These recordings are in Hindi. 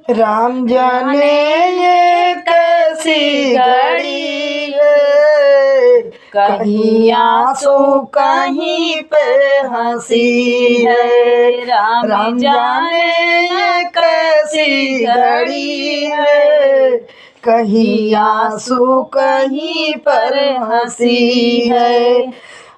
राम जाने ये कैसी घड़ी है, कहीं आंसू कहीं पे हंसी है। राम जाने ये कैसी घड़ी है, कहीं आंसू कहीं पर हंसी है।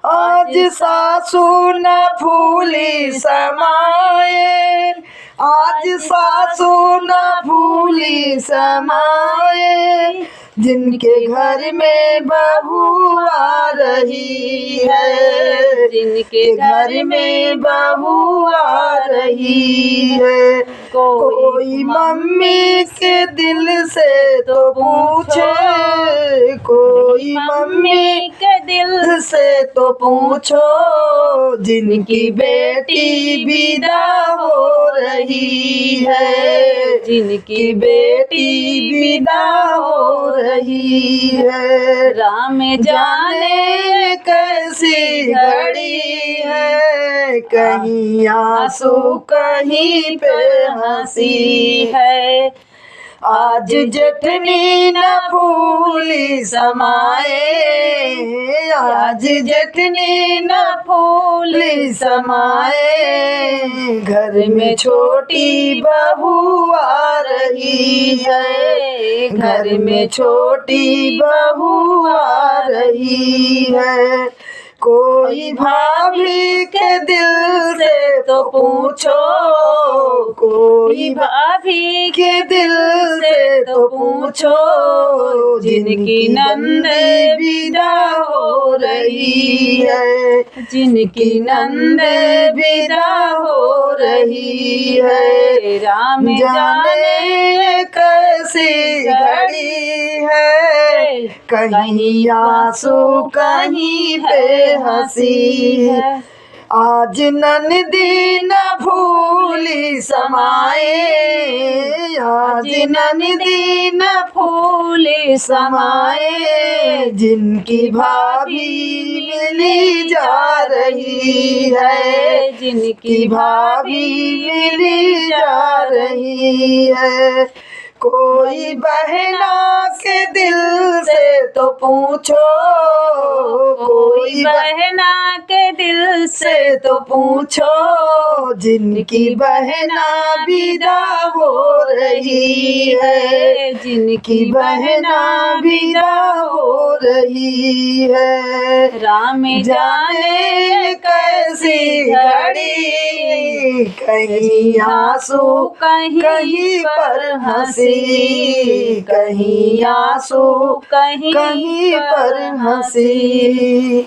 आज सासू न फूली समाए, आज सासू न फूली समाए, जिनके घर में बहू आ रही है, जिनके घर में बहू आ रही है। कोई मम्मी के दिल से तो पूछे, कोई मम्मी के दिल से तो पूछो, जिनकी बेटी विदा हो रही है, जिनकी बेटी विदा हो रही है। राम जाने कैसी घड़ी है, कहीं आंसू कहीं पे हंसी है। आज जेठनी न फूली समाए, आज जेठनी न फूली समाए, घर में छोटी बहू आ रही है, घर में छोटी बहू आ रही है। कोई भाभी के दिल से तो पूछो, कोई भाभी के दिल से तो पूछो, जिनकी नंद विदा हो रही है, जिनकी नंद विदा हो रही है। राम जाने कैसी घड़ी है, कहीं आंसू कहीं पे हंसी है। आज ननदी न फूली समाए, आज ननदी न फूली समाए, जिनकी भाभी मिली जा रही है, जिनकी भाभी मिली जा रही है। कोई बहना के दिल से तो पूछो, कोई बहना के दिल से तो पूछो, जिनकी बहना विदा हो रही है, जिनकी बहना विदा हो रही है। राम जाने कैसी घड़ी, कहीं आंसू कहीं पर हंसी, कहीं आंसू कहीं पर हंसी।